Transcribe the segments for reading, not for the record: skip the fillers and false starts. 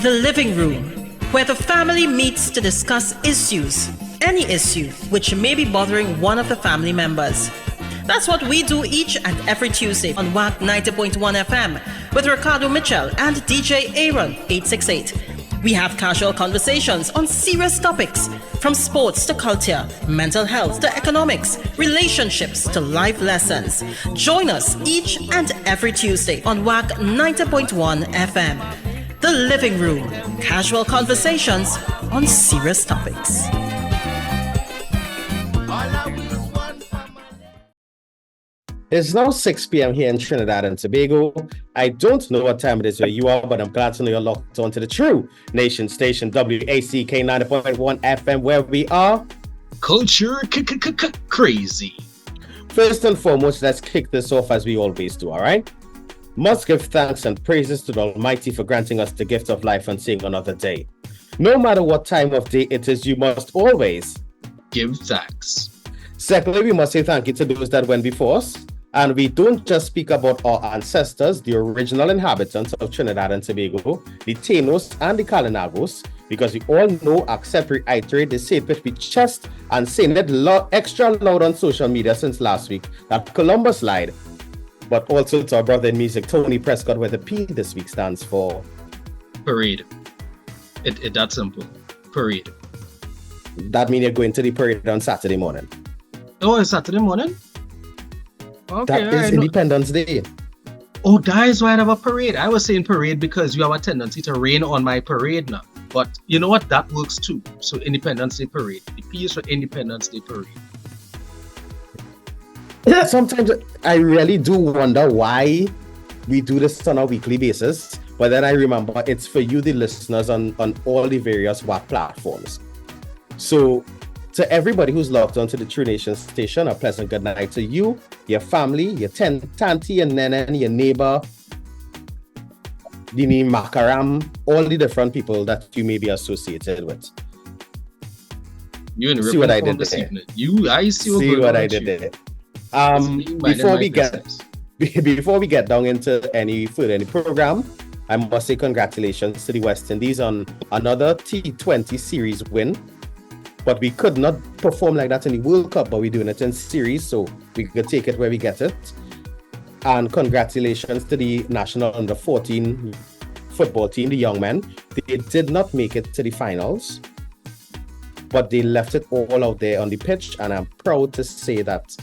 The living room, where the family meets to discuss issues, any issue which may be bothering one of the family members. That's what we do each and every Tuesday on WAC 90.1 FM with Ricardo Mitchell and DJ Aaron868. We have casual conversations on serious topics, from sports to culture, mental health to economics, relationships to life lessons. Join us each and every Tuesday on WAC 90.1 FM. The living room, casual conversations on serious topics. It's now 6 p.m. here in Trinidad and Tobago. I don't know what time it is where you are, but I'm glad to know you're locked onto the true nation station, WACK 90.1 FM, where we are culture crazy. First and foremost, let's kick this off as we always do, all right? Must give thanks and praises to the Almighty for granting us the gift of life and seeing another day. No matter what time of day it is, you must always give thanks. Secondly, we must say thank you to those that went before us. And we don't just speak about our ancestors, the original inhabitants of Trinidad and Tobago, the Tainos and the Kalinagoes, because we all know, accept, reiterate, they say it with the chest and saying it extra loud on social media since last week, that Columbus lied. But also to our brother in music, Tony Prescott, where the P this week stands for parade. It that simple. Parade. That means you're going to the parade on Saturday morning. Oh, it's Saturday morning? Okay, that is Independence Day. Oh, that is why I have a parade. I was saying parade because you have a tendency to rain on my parade now. But you know what? That works too. So Independence Day parade. The P is for Independence Day parade. Sometimes I really do wonder why we do this on a weekly basis. But then I remember it's for you, the listeners, on all the various WAC platforms. So to everybody who's logged onto the True Nation station, a pleasant good night to you, your family, your tanti, your nene, your neighbor, Dini Makaram, all the different people that you may be associated with. You in see what I did there? I see what I did there. Before we get down into any program, I must say congratulations to the West Indies on another T20 series win. But we could not perform like that in the World Cup, but we're doing it in series, so we could take it where we get it. And congratulations to the national under 14 football team, the young men. They did not make it to the finals, but they left it all out there on the pitch, and I'm proud to say that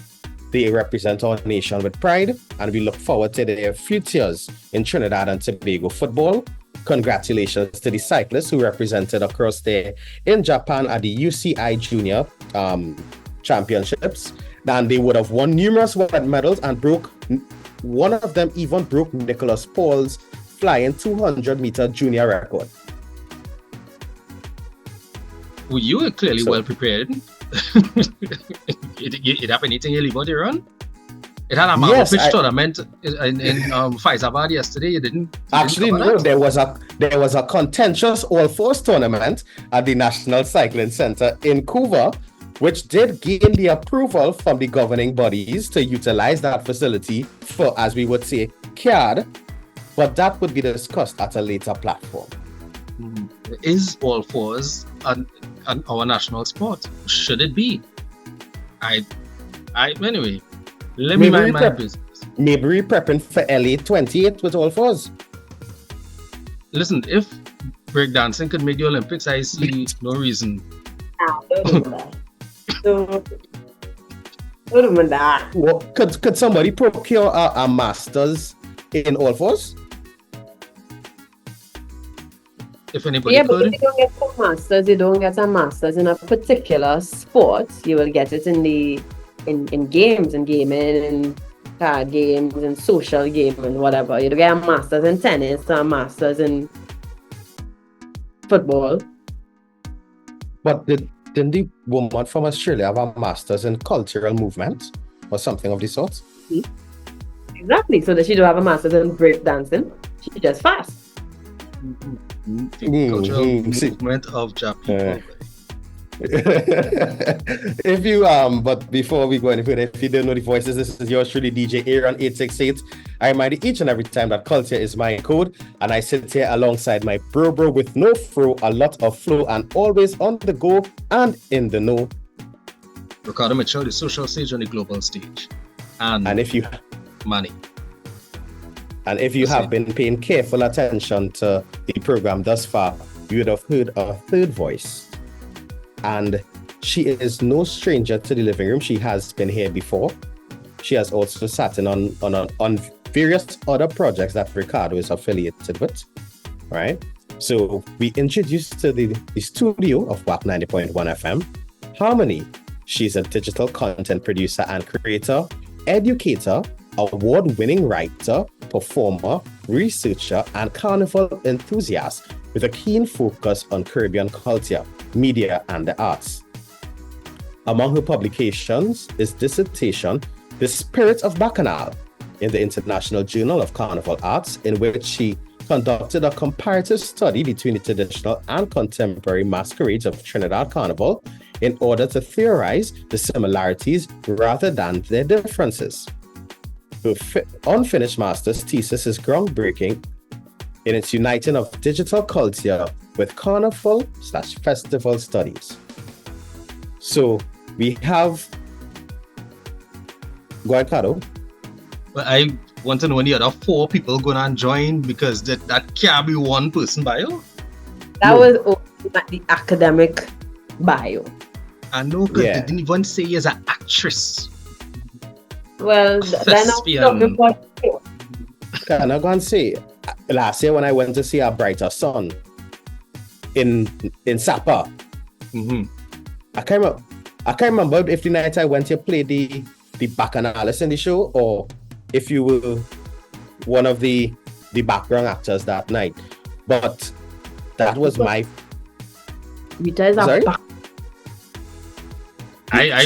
they represent our nation with pride, and we look forward to their futures in Trinidad and Tobago football. Congratulations to the cyclists who represented across there in Japan at the UCI Junior Championships. And they would have won numerous world medals and one of them even broke Nicholas Paul's flying 200-meter junior record. Well, you were clearly well prepared. It have anything you leave out here on? It had a pitch tournament in Faizabad yesterday. You didn't actually no. There was a contentious all-fours tournament at the National Cycling Center in Cuba, which did gain the approval from the governing bodies to utilize that facility for, as we would say, CAD. But that would be discussed at a later platform. Is all-fours our national sport? Should it be? Anyway. Let me mind my business. Maybe we're prepping for LA 28 with all fours. Listen, if breakdancing could make the Olympics, I see no reason. Don't do that. Well, could somebody procure a master's in all fours? If anybody could. But if you don't get a master's, you don't get a master's in a particular sport. You will get it in games and gaming and card games and social gaming and whatever. You get a master's in tennis, a master's in football. But didn't the woman from Australia have a master's in cultural movement or something of the sort? Exactly. So that she don't have a master's in break dancing. She just fast. Cultural movement of Japan. If you but before we go any further, if you don't know the voices, this is yours truly, DJ Aaron868. I remind you each and every time that culture is my code, and I sit here alongside my bro with no fro, a lot of flow, and always on the go and in the know. Ricardo Mitchell, the social stage on the global stage. And if you money. And if you have been paying careful attention to the program thus far, you would have heard a third voice. And she is no stranger to the living room. She has been here before. She has also sat in on various other projects that Ricardo is affiliated with. Right? So we introduced to the studio of WAP 90.1 FM Harmony. She's a digital content producer and creator, educator, award-winning writer, performer, researcher, and carnival enthusiast with a keen focus on Caribbean culture, media, and the arts. Among her publications is dissertation, The Spirit of Bacchanal, in the International Journal of Carnival Arts, in which she conducted a comparative study between the traditional and contemporary masquerades of Trinidad Carnival in order to theorize the similarities rather than their differences. Her unfinished master's thesis is groundbreaking in its uniting of digital culture with carnival/festival studies. So we have... Go ahead, Cado. But I want to know when the other 4 people going to join, because that can't be one person bio. That was the academic bio. I know, because they didn't even say he is an actress. Well, then I'm talking about you. Can I go and say, last year when I went to see A Brighter Sun in Sapa, I can't remember if the night I went to play the Bacchanalist in the show, or if you were one of the background actors that night. But that was my... Rita is Sorry? I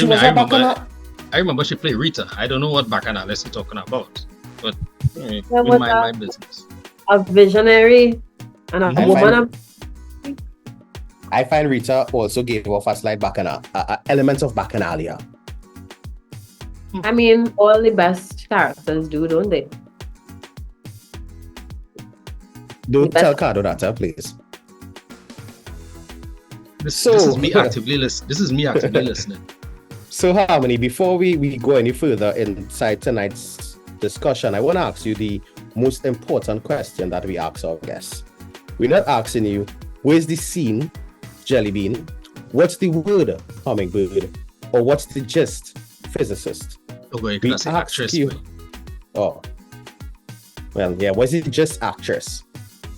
remember she played Rita. I don't know what Bacchanalist you're talking about, but my business. A visionary and a woman. I find Rita also gave off a slight elements of Bacchanalia. I mean, all the best characters do, don't they? Don't tell Cado that, please. This is me actively listening. So Harmony, before we go any further inside tonight's discussion, I want to ask you the most important question that we ask our guests. We're not asking you, where's the scene, jelly bean? What's the word, hummingbird? Or what's the gist, physicist? Okay, we ask actress. You, what's the gist, actress?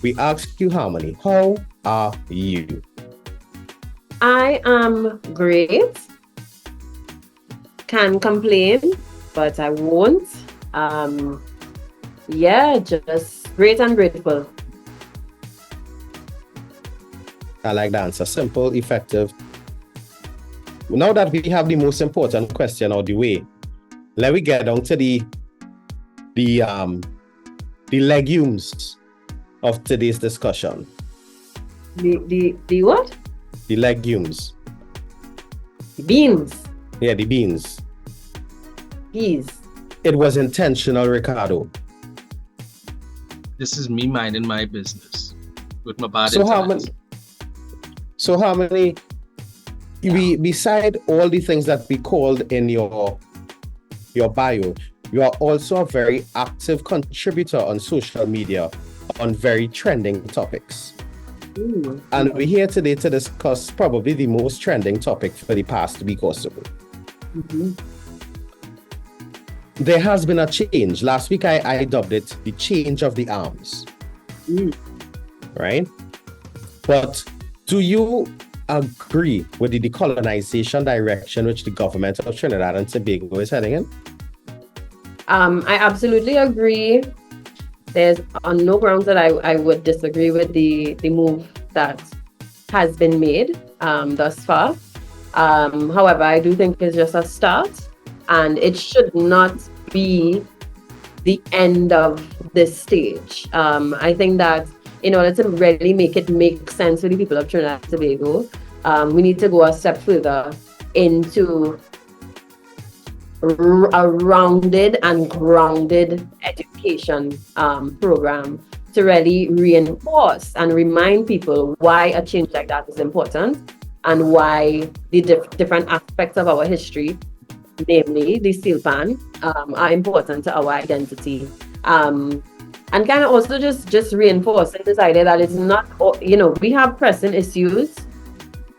We ask you, Harmony, how are you? I am great. Can complain, but I won't. Just great and grateful. I like the answer. Simple, effective. Now that we have the most important question out of the way, let me get down to the legumes of today's discussion. The what? The legumes. Beans. Yeah, the beans. Peas. It was intentional, Ricardo. This is me minding my business with my bad So how many? Beside all the things that we called in your bio, you are also a very active contributor on social media on very trending topics. And we're here today to discuss probably the most trending topic for the past week or so. There has been a change. Last week I dubbed it the change of the arms. Right? But do you agree with the decolonization direction which the government of Trinidad and Tobago is heading in? I absolutely agree. There's on no grounds that I would disagree with the move that has been made thus far. However, I do think it's just a start, and it should not be the end of this stage. I think that in order to really make it make sense for the people of Trinidad and Tobago, we need to go a step further into a rounded and grounded education program to really reinforce and remind people why a change like that is important and why the different aspects of our history, namely the steel pan, are important to our identity. And kind of also just reinforcing this idea that it's not, we have pressing issues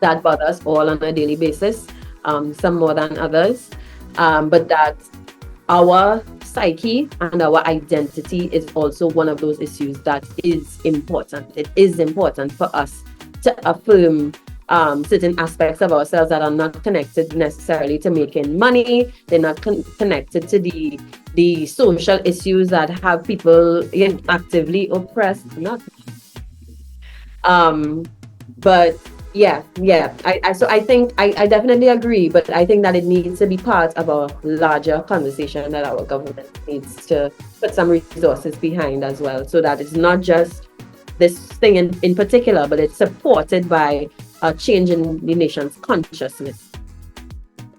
that bother us all on a daily basis, some more than others, but that our psyche and our identity is also one of those issues that is important. It is important for us to affirm certain aspects of ourselves that are not connected necessarily to making money. They're not connected to the social issues that have people actively oppressed. But yeah. I think I definitely agree, but I think that it needs to be part of a larger conversation that our government needs to put some resources behind as well, so that it's not just this thing in particular, but it's supported by a change in the nation's consciousness.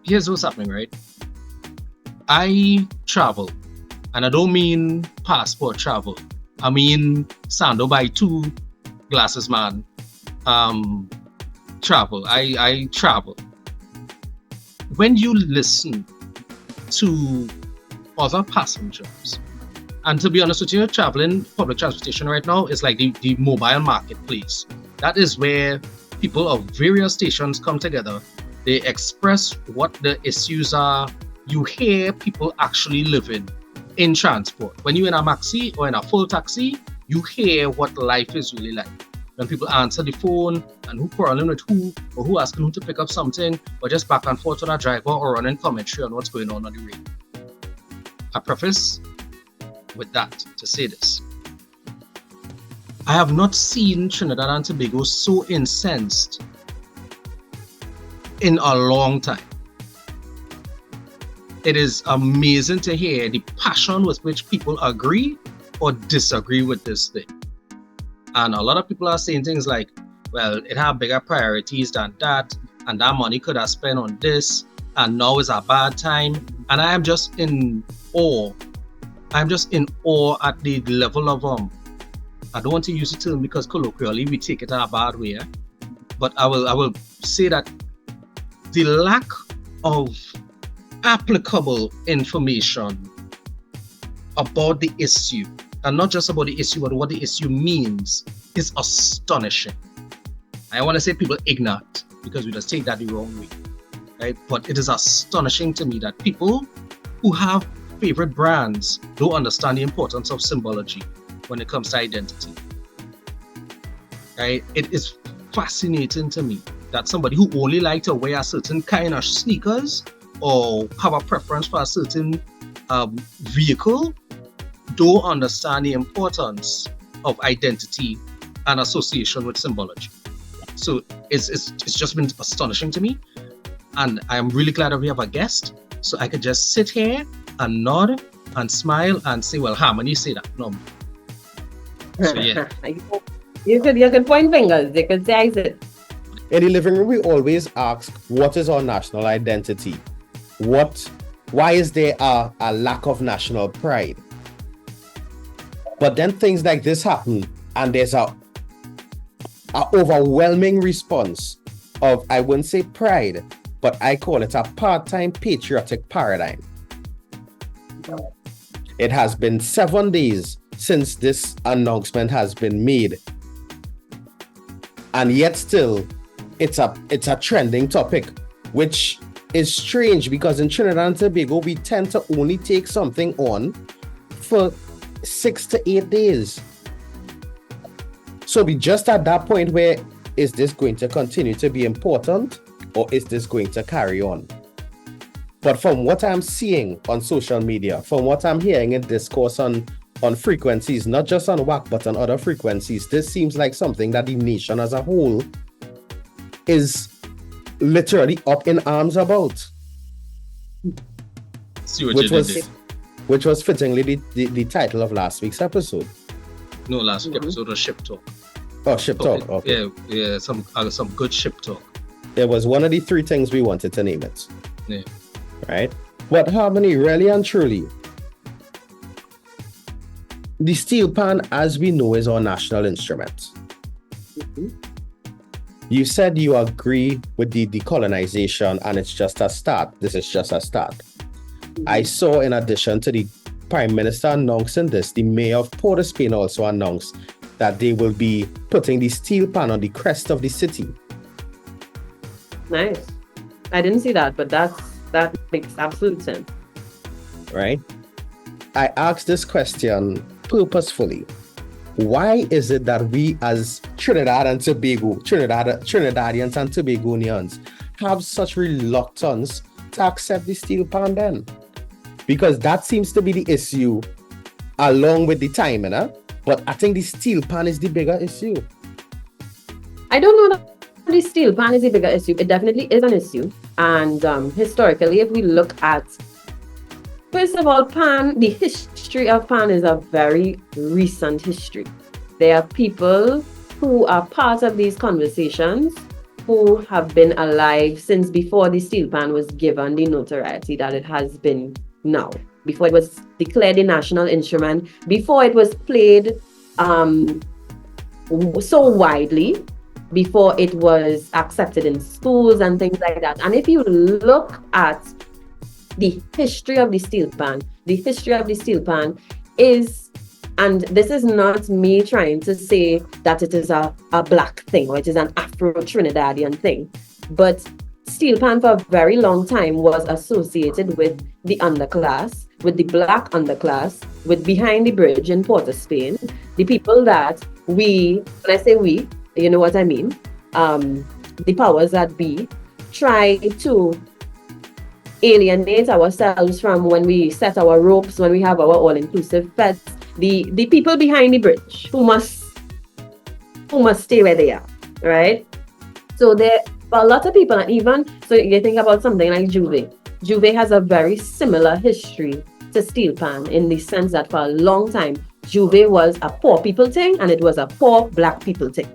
Here's what's happening, right? I travel, and I don't mean passport travel. I mean Sando by 2 glasses man. Travel. I travel. When you listen to other passengers, and to be honest with you, traveling public transportation right now is like the mobile marketplace. That is where people of various stations come together. They express what the issues are. You hear people actually living in transport. When you're in a maxi or in a full taxi, you hear what life is really like. When people answer the phone and who quarreling with who, or who asking who to pick up something, or just back and forth with a driver or running commentary on what's going on the radio. I preface with that to say this. I have not seen Trinidad and Tobago so incensed in a long time. It is amazing to hear the passion with which people agree or disagree with this thing. And a lot of people are saying things like, well, it had bigger priorities than that, and that money could have spent on this, and now is a bad time. And I am just in awe. I'm just in awe at the level of, I don't want to use the term because colloquially we take it in a bad way, but I will say that the lack of applicable information about the issue, and not just about the issue, but what the issue means, is astonishing. I want to say people ignorant because we just take that the wrong way, right? But it is astonishing to me that people who have favorite brands don't understand the importance of symbology when it comes to identity, right? It is fascinating to me that somebody who only like to wear a certain kind of sneakers or have a preference for a certain vehicle don't understand the importance of identity and association with symbology. So it's just been astonishing to me, and I am really glad that we have a guest, so I could just sit here and nod and smile and say, well, Harmony say that. No. So yeah. You could point fingers. You could say I said. In the living room, we always ask, what is our national identity? Why is there a lack of national pride? But then things like this happen, and there's a overwhelming response of, I wouldn't say pride, but I call it a part-time patriotic paradigm. It has been 7 days since this announcement has been made, and yet still it's a trending topic, which is strange because in Trinidad and Tobago we tend to only take something on for 6 to 8 days. So we just at that point where, is this going to continue to be important, or is this going to carry on? But from what I'm seeing on social media, from what I'm hearing in discourse on frequencies, not just on WAC, but on other frequencies, this seems like something that the nation as a whole is literally up in arms about. See what which was fittingly the title of last week's episode. No, last week's episode was Ship Talk. Oh, Ship Talk. Okay. Yeah, some good ship talk. It was one of the three things we wanted to name it. Yeah. Right? But harmony, really and truly, the steel pan, as we know, is our national instrument. Mhm. You said you agree with the decolonization and it's just a start. This is just a start. I saw, in addition to the Prime Minister announcing this, the Mayor of Port of Spain also announced that they will be putting the steel pan on the crest of the city. Nice. I didn't see that, but that makes absolute sense. Right? I asked this question purposefully. Why is it that we as Trinidad and Tobago, Trinidadians and Tobagonians have such reluctance to accept the steel pan then? Because that seems to be the issue along with the time, but I think the steel pan is the bigger issue. I don't know that the steel pan is a bigger issue. It definitely is an issue. And historically, if we look at, first of all, pan, the history of pan is a very recent history. There are people who are part of these conversations who have been alive since before the steel pan was given the notoriety that it has been now, before it was declared a national instrument, before it was played so widely, before it was accepted in schools and things like that. And if you look at the history of the steel pan is, and this is not me trying to say that it is a black thing or it is an Afro-Trinidadian thing, but steel pan for a very long time was associated with the underclass, with the black underclass, with behind the bridge in Port of Spain, the people that when I say we, you know what I mean, the powers that be try to alienate ourselves from when we set our ropes, when we have our all-inclusive feds, the people behind the bridge who must stay where they are, right? So there are a lot of people, and even so you think about something like Juve. Juve has a very similar history to steel pan in the sense that for a long time Juve was a poor people thing and it was a poor black people thing.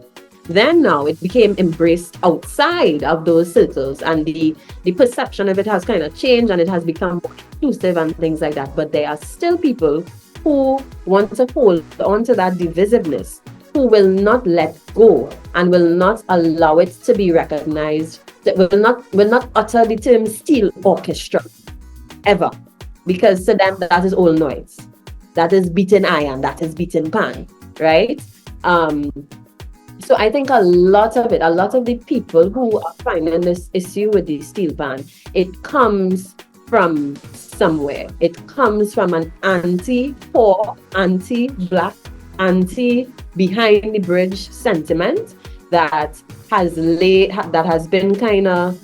Then now it became embraced outside of those circles, and the perception of it has kind of changed and it has become more inclusive and things like that. But there are still people who want to hold on to that divisiveness, who will not let go and will not allow it to be recognized, that will not utter the term steel orchestra ever, because to them that is all noise, that is beaten iron, that is beaten pan, right? So I think a lot of the people who are finding this issue with the steel pan, it comes from somewhere. It comes from an anti-poor, anti-black, anti-behind the bridge sentiment that has been kind of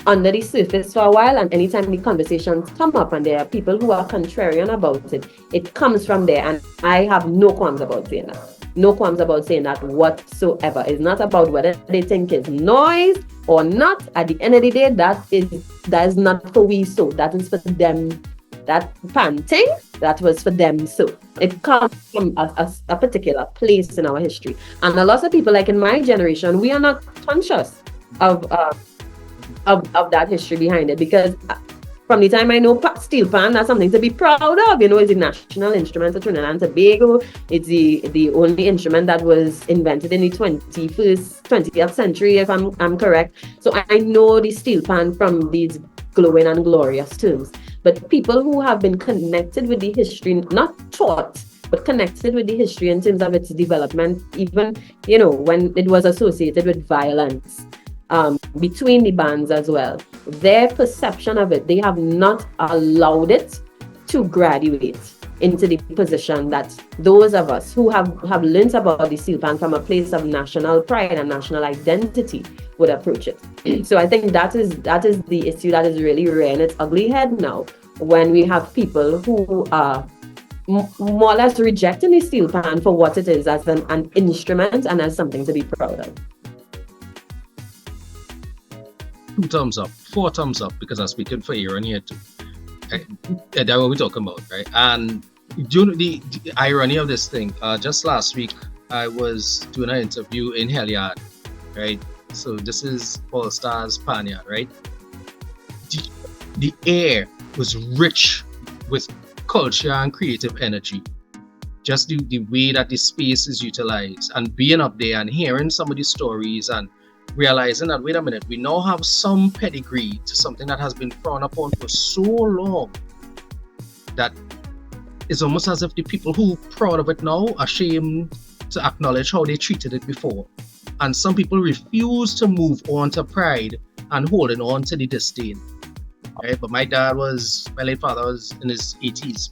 under the surface for a while, and anytime the conversations come up and there are people who are contrarian about it, it comes from there. And I have no qualms about saying that. No qualms about saying that whatsoever. It's not about whether they think it's noise or not. At the end of the day, that is not for we so. That is for them. That panting, that was for them. So it comes from a particular place in our history. And a lot of people, like in my generation, we are not conscious of that history behind it, because from the time I know steel pan, that's something to be proud of. It's the national instrument of Trinidad and Tobago. It's the only instrument that was invented in the 20th century, if I'm correct. So I know the steel pan from these glowing and glorious terms. But people who have been connected with the history, not taught, but connected with the history in terms of its development, even, when it was associated with violence, between the bands as well. Their perception of it, they have not allowed it to graduate into the position that those of us who have learned about the steel pan from a place of national pride and national identity would approach it. So I think that is the issue that is really rearing its ugly head now, when we have people who are more or less rejecting the steel pan for what it is, as an instrument and as something to be proud of. 2 thumbs up, 4 thumbs up, because I'm speaking for Aaron here too. That's what we're talking about, right? And the irony of this thing, just last week I was doing an interview in Heliard, right? So this is All Stars Panyard, right? The air was rich with culture and creative energy. Just the way that the space is utilized, and being up there and hearing some of the stories and realizing that, wait a minute, we now have some pedigree to something that has been frowned upon for so long that it's almost as if the people who are proud of it now are ashamed to acknowledge how they treated it before. And some people refuse to move on to pride and holding on to the disdain. Right? But my late father was in his 80s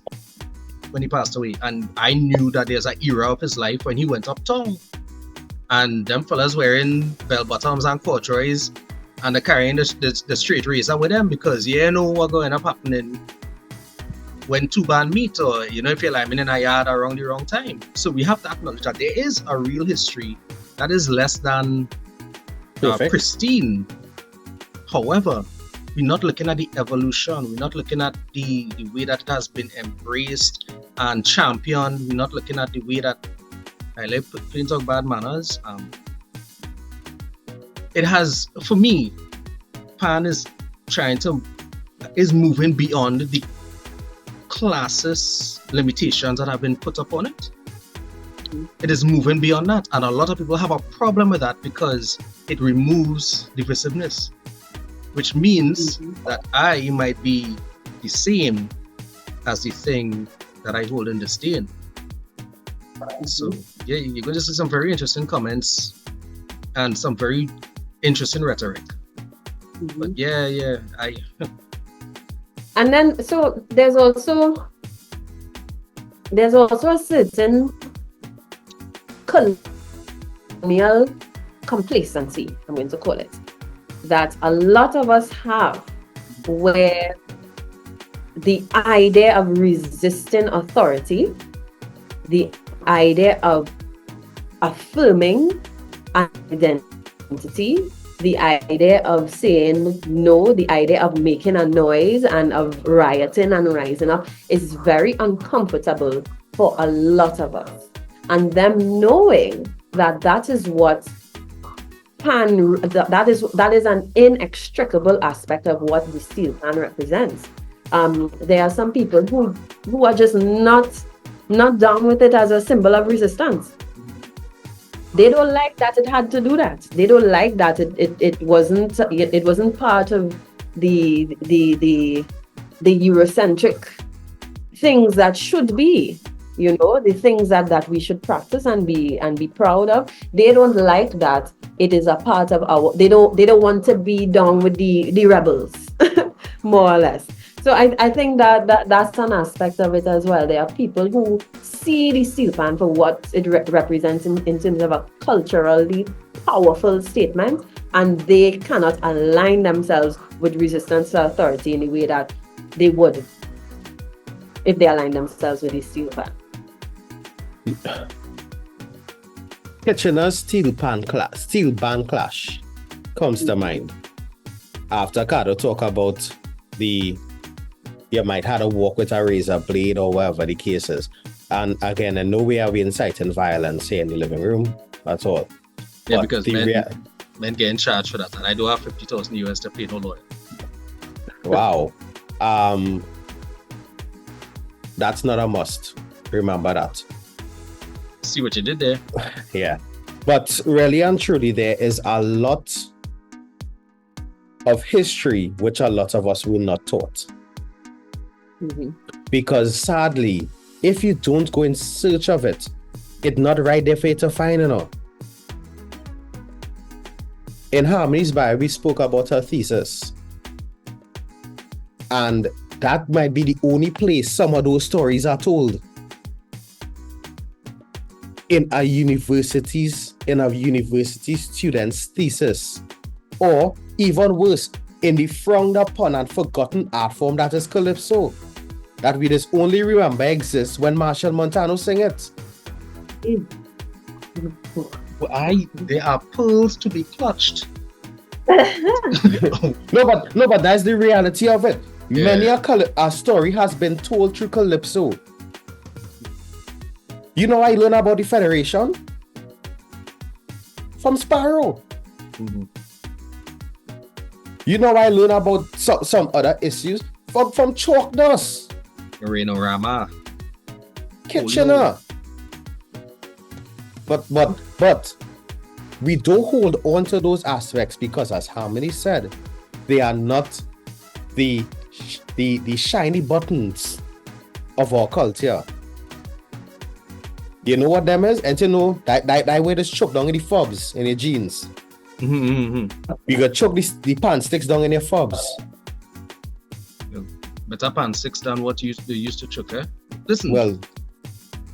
when he passed away. And I knew that there's an era of his life when he went uptown. And them fellas wearing bell bottoms and corduroys and they're carrying the straight razor with them, because you know what's going to happen when two band meet, or if you're like in a yard around the wrong time. So we have to acknowledge that there is a real history that is less than pristine. However, we're not looking at the evolution. We're not looking at the way that it has been embraced and championed. We're not looking at the way that I like plain talk bad manners. It has, for me, Pan is moving beyond the classist limitations that have been put upon it. It is moving beyond that, and a lot of people have a problem with that because it removes divisiveness, which means that I might be the same as the thing that I hold in disdain. So yeah, you're going to see some very interesting comments and some very interesting rhetoric. But and then so there's also a certain colonial complacency, I'm going to call it, that a lot of us have, where the idea of resisting authority, the idea of affirming identity, the idea of saying no, the idea of making a noise and of rioting and rising up is very uncomfortable for a lot of us. And them knowing that is what that is an inextricable aspect of what the steel pan represents. There are some people who are just not down with it as a symbol of resistance. They don't like that it had to do that. They don't like that it wasn't part of the Eurocentric things that should be, the things that we should practice and be proud of. They don't like that it is a part of our. They don't want to be down with the rebels, more or less. So I think that's an aspect of it as well. There are people who see the steel pan for what it represents in terms of a culturally powerful statement, and they cannot align themselves with resistance to authority in the way that they would if they align themselves with the steel pan. Kitchener's steel band clash comes to mind after Cardo talk about you might have to walk with a razor blade or whatever the case is. And again, in no way are we inciting violence here in the living room at all. Yeah, but because men get in charge for that, and I do have $50,000 US to pay no lawyer. Wow. That's not a must. Remember that. See what you did there. Yeah. But really and truly, there is a lot of history which a lot of us were not taught. Because sadly, if you don't go in search of it, it's not right there for you to find it. In Harmony's bio, we spoke about her thesis. And that might be the only place some of those stories are told. In a university student's thesis. Or even worse, in the frowned upon and forgotten art form that is Calypso, that we just only remember exists when Marshall Montano sing it. There are pearls to be clutched. No, but that's the reality of it. Yeah. Many a story has been told through Calypso. I learned about the Federation from Sparrow. Mm-hmm. You know, I learn about some other issues from chalk dust. Rama. Kitchener. But we don't hold on to those aspects because, as Harmony said, they are not the shiny buttons of our culture. You know what them is? And you know that way just choke down in the fobs in your jeans. Mm-hmm. You got choke the pants sticks down in your fobs. Better pants sticks down what they used to choke, eh? Listen. Well,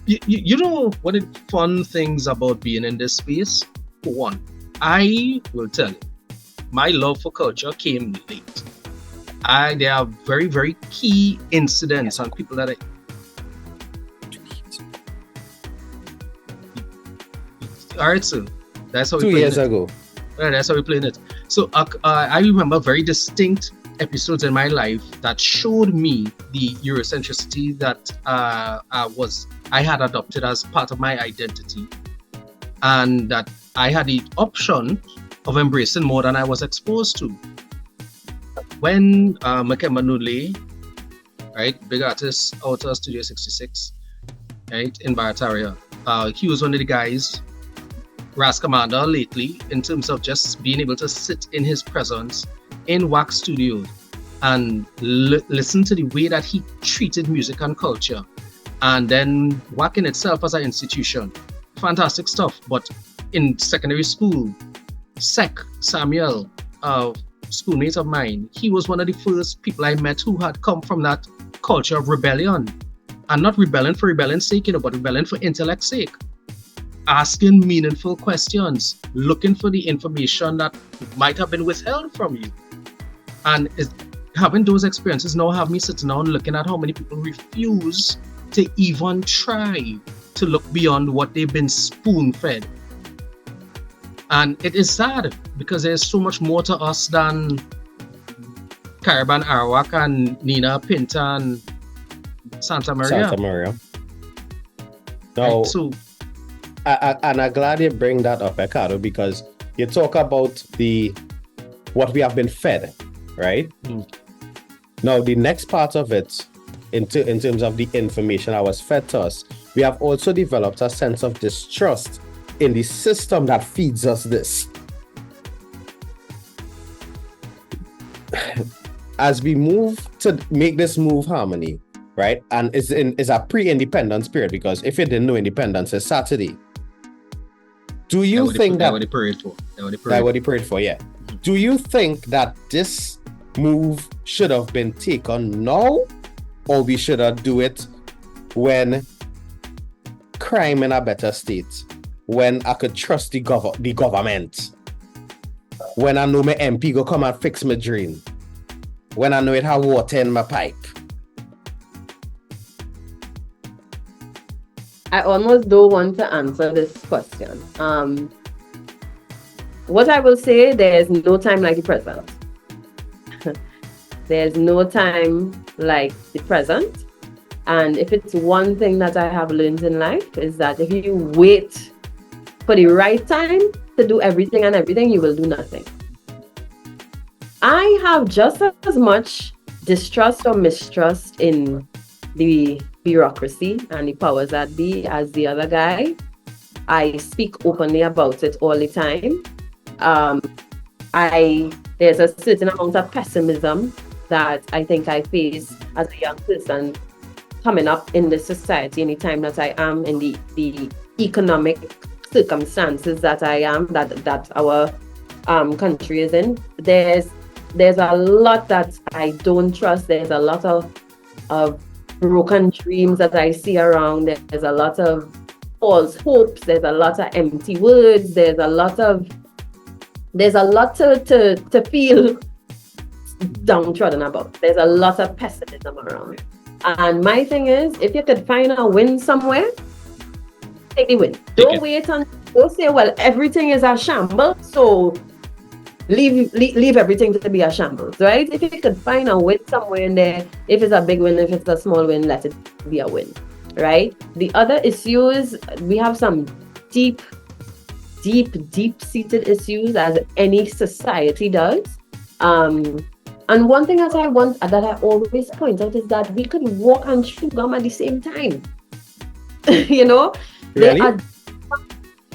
you know what the fun things about being in this space? For one, I will tell you, my love for culture came late. There are very, very key incidents and people that Alright, so that's how we 2 years ago. Right, that's how we playing it. So I remember very distinct episodes in my life that showed me the Eurocentricity that I had adopted as part of my identity, and that I had the option of embracing more than I was exposed to. When Makemba Nule, right, big artist out of Studio 66, right, in Barataria, he was one of the guys, Ras Commander lately, in terms of just being able to sit in his presence in Wax Studios and listen to the way that he treated music and culture, and then WAC in itself as an institution. Fantastic stuff. But in secondary school, Samuel, schoolmate of mine, he was one of the first people I met who had come from that culture of rebellion. And not rebellion for rebellion's sake, but rebellion for intellect's sake. Asking meaningful questions, looking for the information that might have been withheld from you. And having those experiences now have me sitting down looking at how many people refuse to even try to look beyond what they've been spoon-fed. And it is sad because there's so much more to us than Caravan Arawak and Nina Pinta and Santa Maria. Now, right, so and I'm glad you bring that up, Ricardo, because you talk about what we have been fed, right? Now, the next part of it, in terms of the information that was fed to us, we have also developed a sense of distrust in the system that feeds us this. As we move to make this move Harmony, right? And it's a pre-independence period, because if you didn't know, independence is Saturday. Do you think that what they prayed for? Yeah. Do you think that this move should have been taken now, or we should have do it when crime in a better state, when I could trust the government, when I know my MP go come and fix my drain, when I know it have water in my pipe? I almost don't want to answer this question. What I will say, there's no time like the present. There's no time like the present. And if it's one thing that I have learned in life, is that if you wait for the right time to do everything, you will do nothing. I have just as much distrust or mistrust in the bureaucracy and the powers that be as the other guy. I speak openly about it all the time. There's a certain amount of pessimism that I think I face as a young person coming up in this society, anytime that I am in the economic circumstances that I am, that our country is in. There's a lot that I don't trust. There's a lot of broken dreams that I see around. There's a lot of false hopes. There's a lot of empty words. There's a lot to feel downtrodden about. There's a lot of pessimism around. And my thing is, if you could find a win somewhere, take the win. Don't wait and don't say, well, everything is a shambles, so leave everything to be a shambles, right? If you could find a win somewhere in there, if it's a big win, if it's a small win, let it be a win, right? The other issue is we have some deep deep-seated issues as any society does. And one thing that I always point out is that we could walk and chew gum at the same time. You know, Really? there are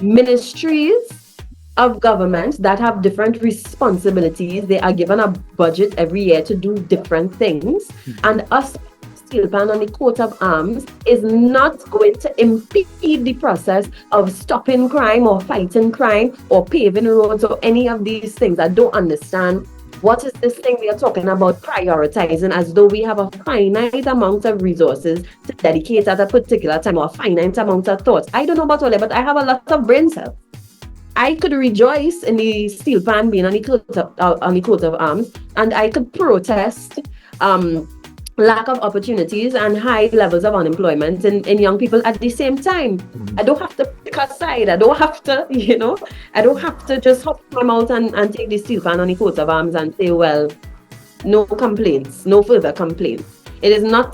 ministries of government that have different responsibilities. They are given a budget every year to do different things, and us steel pan on the coat of arms is not going to impede the process of stopping crime or fighting crime or paving roads or any of these things. I don't understand. What is this thing we are talking about prioritizing as though we have a finite amount of resources to dedicate at a particular time or a finite amount of thoughts? I don't know about all that, but I have a lot of brain cells. I could rejoice in the steel pan being on the coat of arms, and I could protest lack of opportunities and high levels of unemployment in young people at the same time. I don't have to pick a side. I don't have to, I don't have to just hop my mouth and take the steel pan on the coat of arms and say, well, no complaints, no further complaints. It's not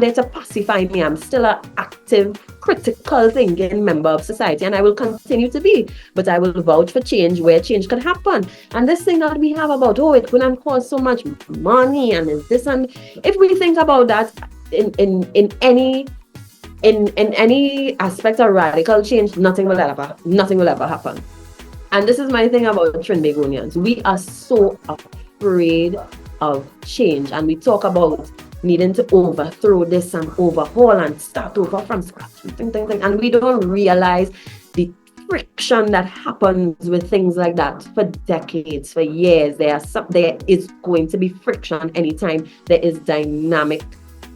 there to pacify me. I'm still an active, critical thinking member of society, and I will continue to be. But I will vouch for change where change can happen. And this thing that we have about, it couldn't cost so much money and this, and if we think about that in any aspect of radical change, nothing will ever happen. And this is my thing about Trinidadians. We are so afraid of change, and we talk about needing to overthrow this and overhaul and start over from scratch, and we don't realize the friction that happens with things like that for decades, for years. There is going to be friction anytime there is dynamic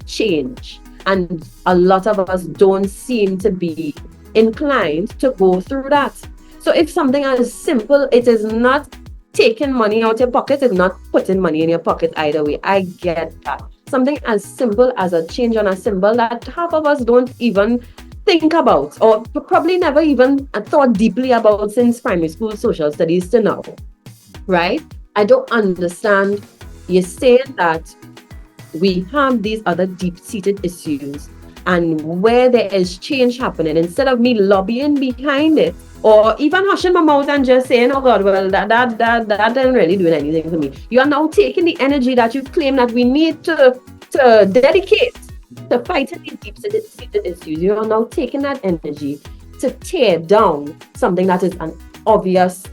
change, and a lot of us don't seem to be inclined to go through that. So if something as simple, it is not taking money out your pocket, it's not putting money in your pocket either way. I get that. Something as simple as a change on a symbol that half of us don't even think about, or probably never even thought deeply about since primary school social studies to now, right? I don't understand you saying that we have these other deep-seated issues, and where there is change happening, instead of me lobbying behind it, or even hushing my mouth and just saying, oh God, well, that isn't really doing anything for me. You are now taking the energy that you claim that we need to dedicate to fighting these deep-seated issues. You are now taking that energy to tear down something that is an obvious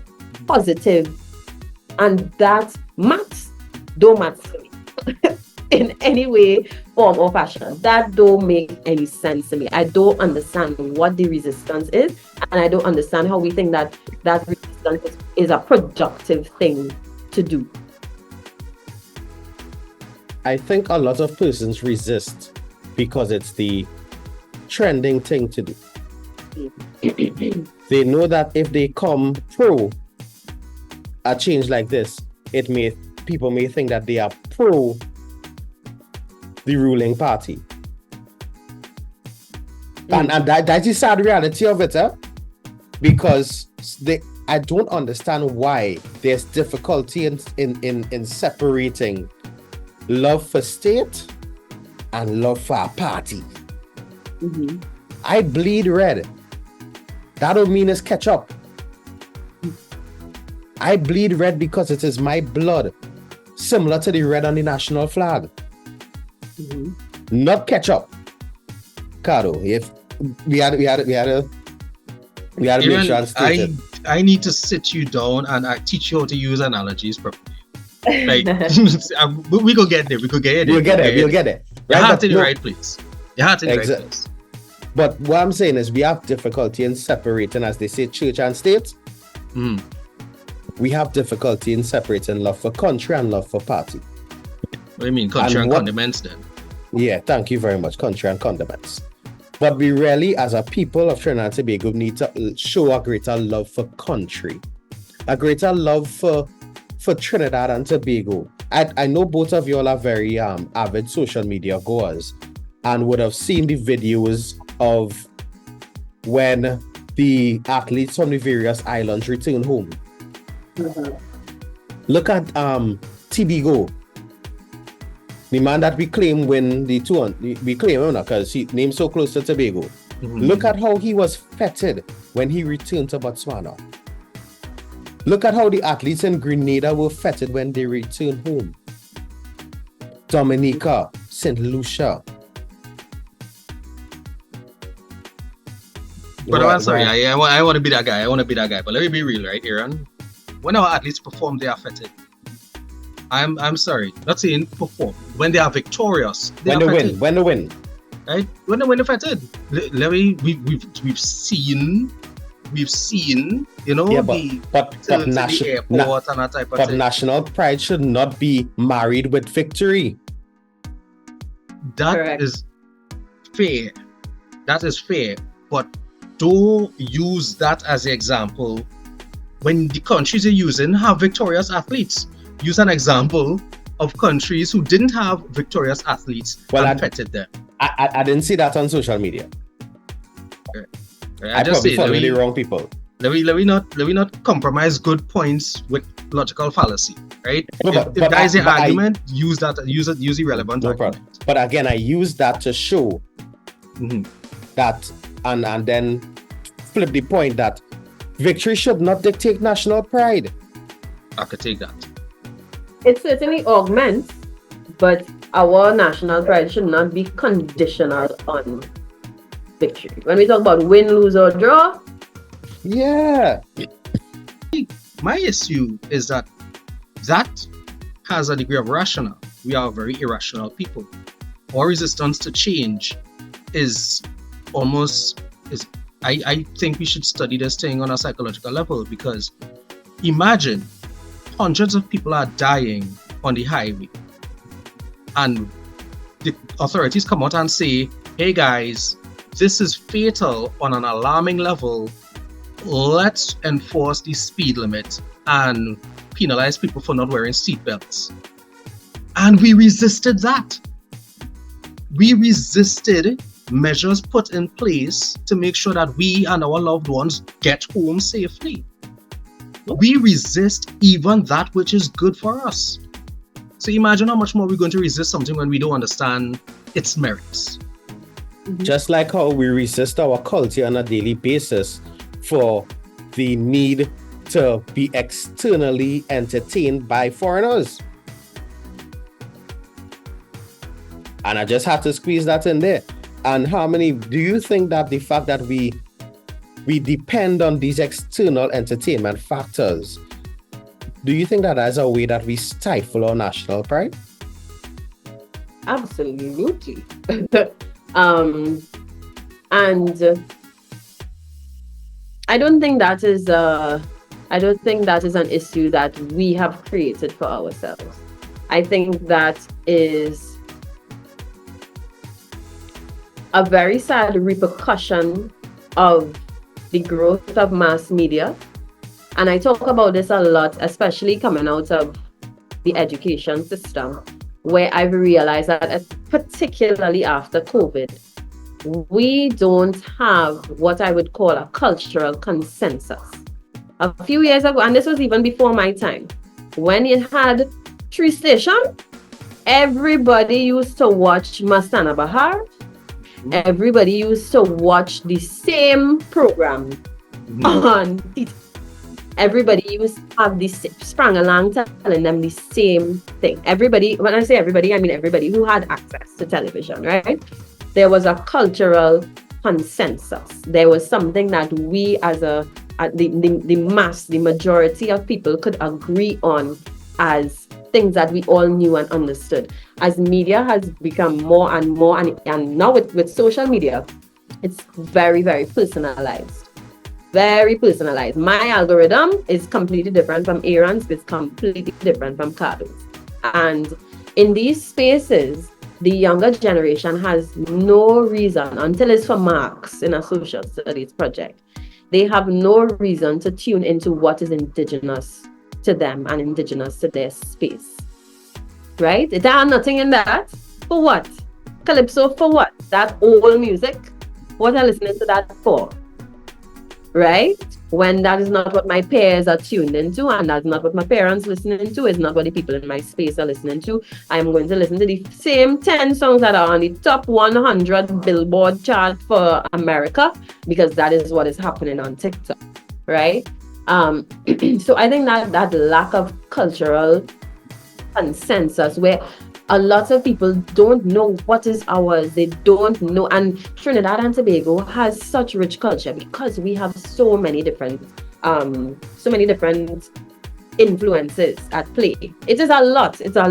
positive, and that don't matter to me in any way, form, or fashion. That don't make any sense to me. I don't understand what the resistance is, and I don't understand how we think that resistance is a productive thing to do. I think a lot of persons resist because it's the trending thing to do. They know that if they come pro a change like this, people may think that they are pro the ruling party. And that is the sad reality of it, because I don't understand why there's difficulty in separating love for state and love for a party. Mm-hmm. I bleed red. That don't mean it's ketchup. I bleed red because it is my blood, similar to the red on the national flag. Mm-hmm. Not ketchup. Caro, if we had to make sure and state it. I need to sit you down and I teach you how to use analogies properly. Like we could get there. We'll get there. Your heart in the right place. Your heart in the right place. But what I'm saying is we have difficulty in separating, as they say, church and state. Mm. We have difficulty in separating love for country and love for party. What do you mean, country and condiments then? Yeah, thank you very much, country and condiments. But we really, as a people of Trinidad and Tobago, need to show a greater love for country, a greater love for Trinidad and Tobago. I know both of you all are very avid social media goers and would have seen the videos of when the athletes from the various islands return home. Mm-hmm. Look at Tobago. The man that we claim win the tour, we claim him because he named so close to Tobago. Mm-hmm. Look at how he was feted when he returned to Botswana. Look at how the athletes in Grenada were feted when they returned home. Dominica, St. Lucia. But I'm sorry, I want to be that guy. But let me be real, right, Aaron? When our athletes perform, they are fetid. I'm sorry, not saying perform. When they are victorious, when they win. Right? When they're fetid. We've seen, you know, yeah, but national pride should not be married with victory. That Correct. is fair. That is fair. But don't use that as the example when the countries you're using have victorious athletes. Use an example of countries who didn't have victorious athletes and feted them. I didn't see that on social media. Okay. I just probably follow the wrong people. Let me not compromise good points with logical fallacy, right? If that is an argument, use the relevant argument. But again, I use that to show that and then flip the point that victory should not dictate national pride. I could take that. It certainly augments, but our national pride should not be conditional on victory. When we talk about win, lose, or draw, yeah. My issue is that has a degree of rational. We are very irrational people. Our resistance to change is I think we should study this thing on a psychological level, because imagine hundreds of people are dying on the highway and the authorities come out and say, hey guys, this is fatal on an alarming level. Let's enforce the speed limit and penalize people for not wearing seatbelts. And we resisted that. We resisted measures put in place to make sure that we and our loved ones get home safely. We resist even that which is good for us. So imagine how much more we're going to resist something when we don't understand its merits. Just like how we resist our culture on a daily basis for the need to be externally entertained by foreigners. And I just had to squeeze that in there. And Harmony, do you think that the fact that we depend on these external entertainment factors, do you think that as a way that we stifle our national pride? absolutely. And I don't think that is an issue that we have created for ourselves. I think that is a very sad repercussion of the growth of mass media. And I talk about this a lot, especially coming out of the education system, where I've realized that particularly after COVID, we don't have what I would call a cultural consensus. A few years ago, and this was even before my time, when you had 3 stations, everybody used to watch Mastana Bahar. Everybody used to watch the same program on TV. Everybody used to have this sprang along telling them the same thing. Everybody, when I say everybody, I mean everybody who had access to television, right? There was a cultural consensus. There was something that we as the majority of people could agree on as things that we all knew and understood. As media has become more and more, and now with social media, it's very, very personalized. Very personalized. My algorithm is completely different from Aaron's, it's completely different from Cardo's. And in these spaces, the younger generation has no reason, until it's for marks in a social studies project, they have no reason to tune into what is indigenous to them and indigenous to their space. Right? It had nothing in that. For what? Calypso for what? That old music? What are listening to that for? right? When that is not what my peers are tuned into, and that's not what my parents listening to, is not what the people in my space are listening to. I'm going to listen to the same 10 songs that are on the top 100 Billboard chart for America, because that is what is happening on TikTok, right? So I think that lack of cultural consensus, where a lot of people don't know what is ours. They don't know. And Trinidad and Tobago has such rich culture because we have so many different influences at play. It is a lot. It's a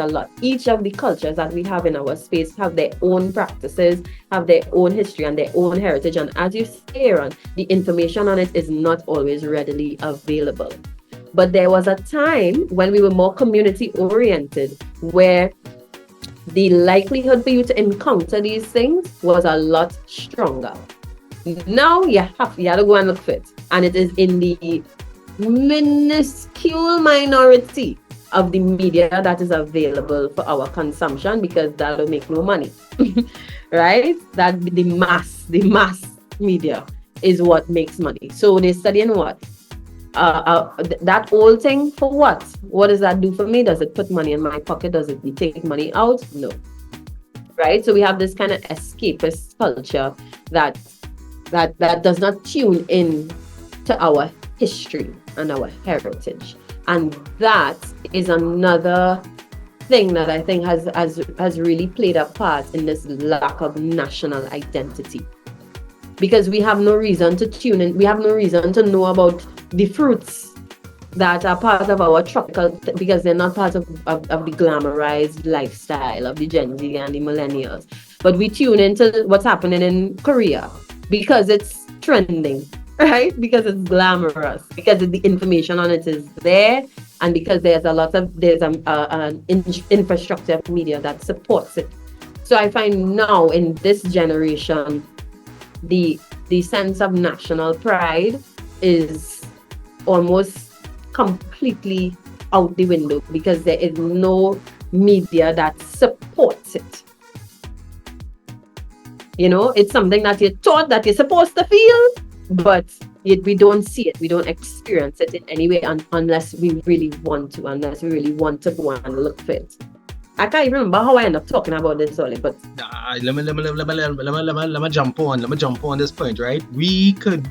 lot. Each of the cultures that we have in our space have their own practices, have their own history and their own heritage. And as you say, Aaron, the information on it is not always readily available. But there was a time when we were more community oriented, where the likelihood for you to encounter these things was a lot stronger. Now you have to go and look for it. And it is in the minuscule minority of the media that is available for our consumption, because that will make no money. Right? That the mass media is what makes money. So they're studying what? That old thing for what? What does that do for me? Does it put money in my pocket? Does it take money out? No. Right? So we have this kind of escapist culture that does not tune in to our history and our heritage. And that is another thing that I think has really played a part in this lack of national identity. Because we have no reason to tune in, we have no reason to know about the fruits that are part of our tropical, because they're not part of the glamorized lifestyle of the Gen Z and the millennials. But we tune into what's happening in Korea because it's trending, right? Because it's glamorous, because the information on it is there, and because there's an infrastructure of media that supports it. So I find now in this generation, the sense of national pride is almost completely out the window, because there is no media that supports it. You know, it's something that you're taught that you're supposed to feel, but we don't see it, we don't experience it in any way unless we really want to go and look for it. I can't even remember how I end up talking about this, Oli, but let me jump on this point, right? We could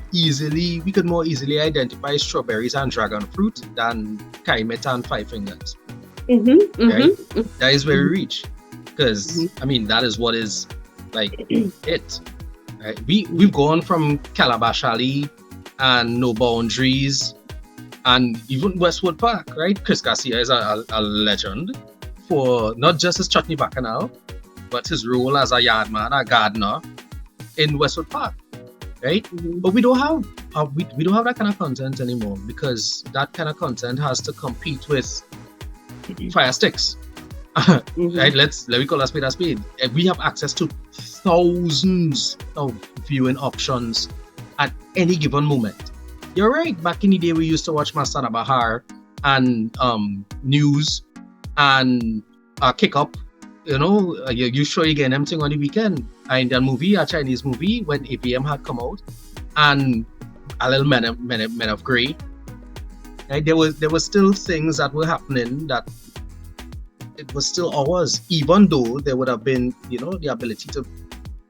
more easily identify strawberries and dragon fruit than Kaimet and Five Fingers. Right? That is where we reach, because I mean that is what is like it. Right? We've gone from Calabash Alley and No Boundaries, and even Westwood Park, right? Chris Garcia is a legend for not just his chutney bacchanal, but his role as a yardman, a gardener in Westwood Park, right? But we don't have that kind of content anymore, because that kind of content has to compete with fire sticks. Right? Let me call a spade a spade. We have access to thousands of viewing options at any given moment. You're right. Back in the day, we used to watch Masana Bahar and news and kick up. You know, you sure you get anything on the weekend. An Indian movie, a Chinese movie, when APM had come out, and a little Men of Grey. Right? There was still things that were happening that it was still ours, even though there would have been, you know, the ability to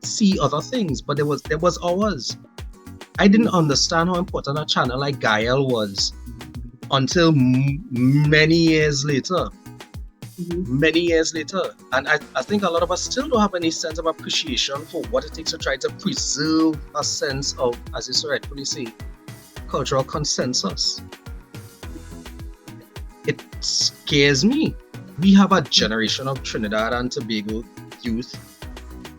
see other things, but there was ours. I didn't understand how important a channel like Gael was until many years later. And I think a lot of us still don't have any sense of appreciation for what it takes to try to preserve a sense of, as you so rightfully say, cultural consensus. It scares me. We have a generation of Trinidad and Tobago youth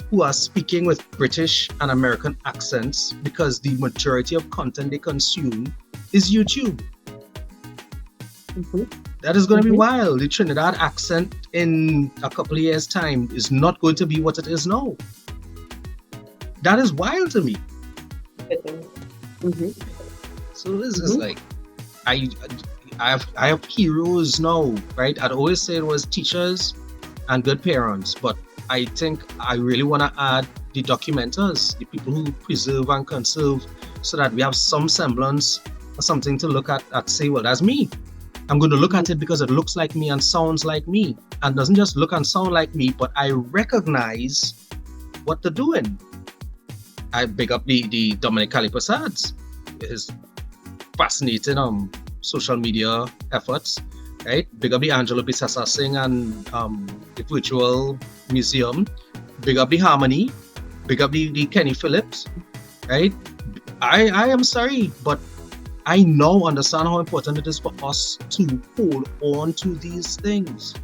who are speaking with British and American accents because the majority of content they consume is YouTube. That is going to be wild. The Trinidad accent in a couple of years' time is not going to be what it is now. That is wild to me. So this is like, I have heroes now, right? I'd always say it was teachers and good parents, but I think I really want to add the documenters, the people who preserve and conserve so that we have some semblance or something to look at say, well, that's me. I'm going to look at it because it looks like me and sounds like me, and doesn't just look and sound like me, but I recognize what they're doing. I big up the Dominic Calipasads, his fascinating social media efforts, right? Big up the Angelo Bisasa Singh and the Virtual Museum. Big up the Harmony. Big up the Kenny Phillips, right? I am sorry, but I now understand how important it is for us to hold on to these things.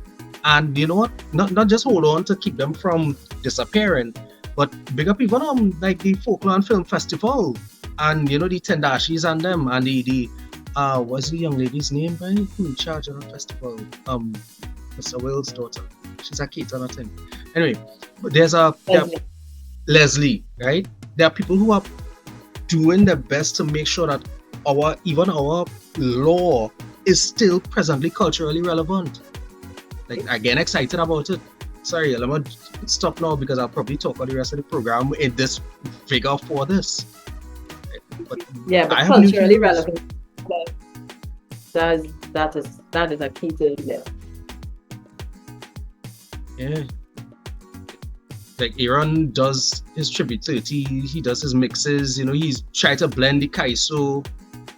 And you know what? Not just hold on to keep them from disappearing, but big up even like the Folklore and Film Festival, and you know the Tendashis and them, and the what's the young lady's name, right? Who in charge of the festival? Mr. Will's daughter. She's a kid on a thing. Anyway, but there's Leslie, right? There are people who are doing their best to make sure that our law is still presently culturally relevant. Like, again, excited about it. Sorry, let me stop now because I'll probably talk about the rest of the program in this figure for this. But culturally relevant. That is a key to it. Yeah. Like Aaron does his tribute 30, he does his mixes, you know, he's trying to blend the kaiso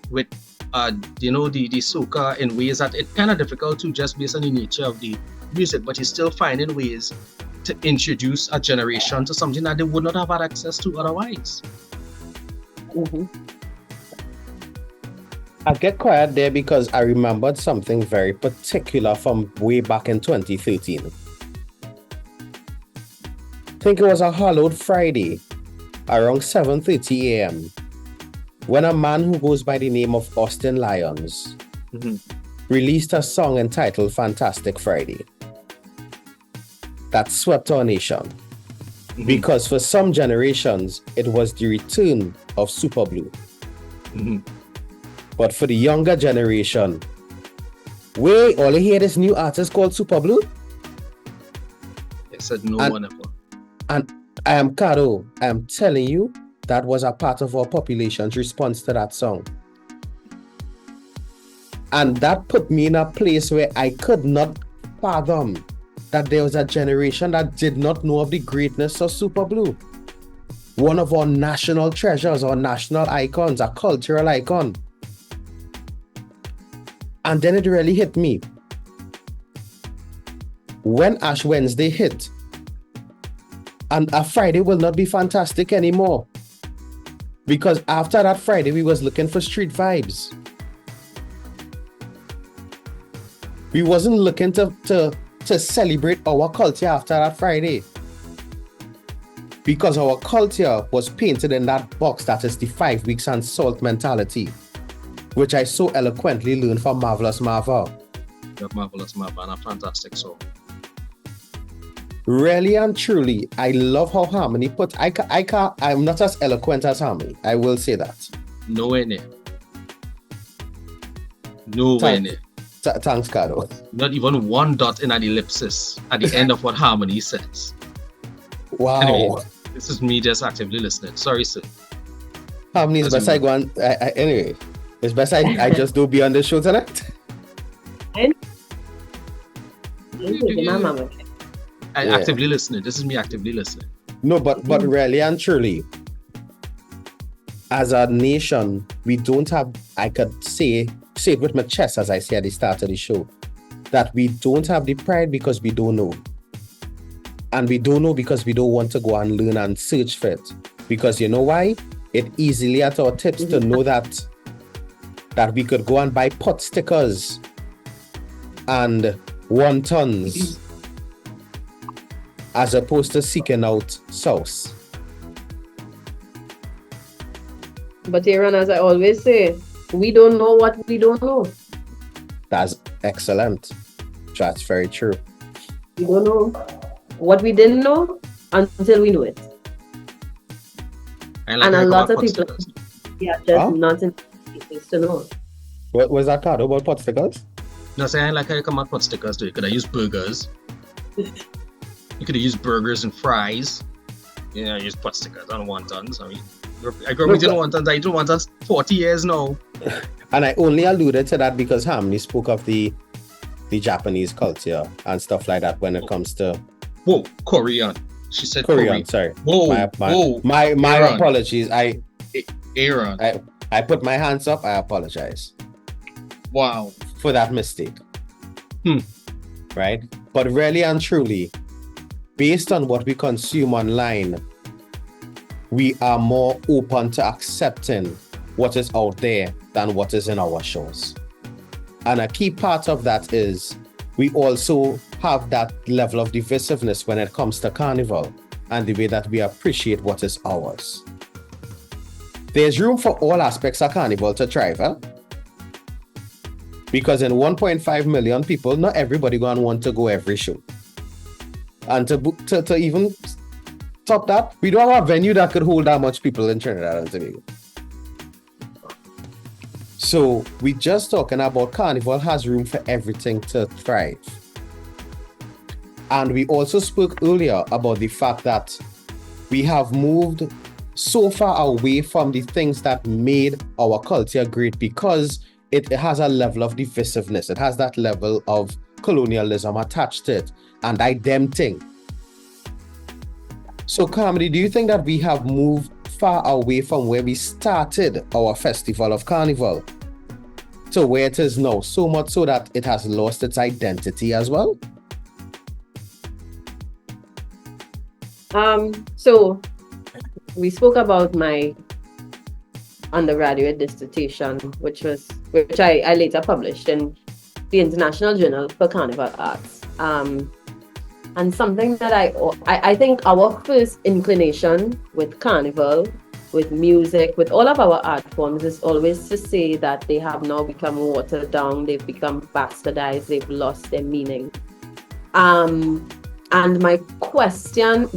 with the soca in ways that it's kind of difficult to just based on the nature of the music, but he's still finding ways to introduce a generation to something that they would not have had access to otherwise. Mm-hmm. I get quiet there because I remembered something very particular from way back in 2013. I think it was a hallowed Friday around 7:30 a.m. when a man who goes by the name of Austin Lyons released a song entitled Fantastic Friday that swept our nation. Because for some generations, it was the return of Super Blue. But for the younger generation, wait, all you hear this new artist called Super Blue? It said no one ever. And I am Caro. I am telling you, that was a part of our population's response to that song. And that put me in a place where I could not fathom that there was a generation that did not know of the greatness of Super Blue. One of our national treasures, our national icons, a cultural icon. And then it really hit me. When Ash Wednesday hit, and a Friday will not be fantastic anymore. Because after that Friday, we was looking for street vibes. We wasn't looking to celebrate our culture after that Friday. Because our culture was painted in that box that is the 5 weeks and salt mentality, which I so eloquently learned from Marvelous Marva. Marvelous Marva, and a fantastic song. Really and truly, I love how Harmony put. I'm not as eloquent as Harmony. I will say that. Nowhere near. Nowhere near. Thanks, Caro. Not even one dot in an ellipsis at the end of what Harmony says. Wow. Anyway, this is me just actively listening. Sorry, sir. Harmony is best I go on. Anyway, it's best I just do be on the show tonight. Actively listening. This is me actively listening. No, but really and truly, as a nation, we don't have, I could say it with my chest as I say at the start of the show, that we don't have the pride because we don't know. And we don't know because we don't want to go and learn and search for it. Because you know why? It easily at our tips to know that we could go and buy pot stickers and wontons as opposed to seeking out sauce. But Aaron, as I always say, we don't know what we don't know. That's excellent. That's very true. We don't know what we didn't know until we knew it. And a lot of people just not in to know. What was that card about pot stickers? No, say I like how you come out pot stickers too. You could have used burgers. You could have used burgers and fries. Use pot stickers on wontons. I mean, I grew up in St. I don't want us 40 years now. And I only alluded to that because Harmony spoke of the Japanese culture and stuff like that when it comes to... Whoa, Korean. She said Korean, sorry. Whoa, my apologies. Aaron. I put my hands up. I apologize. Wow. For that mistake. Right? But really and truly, based on what we consume online, we are more open to accepting what is out there than what is in our shows. And a key part of that is we also have that level of divisiveness when it comes to Carnival and the way that we appreciate what is ours. There's room for all aspects of Carnival to thrive, huh? Because in 1.5 million people, not everybody gonna want to go every show. And to even top that, we don't have a venue that could hold that much people in Trinidad and Tobago. So we just talking about Carnival has room for everything to thrive. And we also spoke earlier about the fact that we have moved so far away from the things that made our culture great because it has a level of divisiveness. It has that level of colonialism attached to it and identity. So Carmody, do you think that we have moved far away from where we started our festival of Carnival to where it is now, so much so that it has lost its identity as well? So we spoke about my undergraduate dissertation, which I later published in the International Journal for Carnival Arts. And something that I think our first inclination with Carnival, with music, with all of our art forms is always to say that they have now become watered down, they've become bastardized, they've lost their meaning. And my question,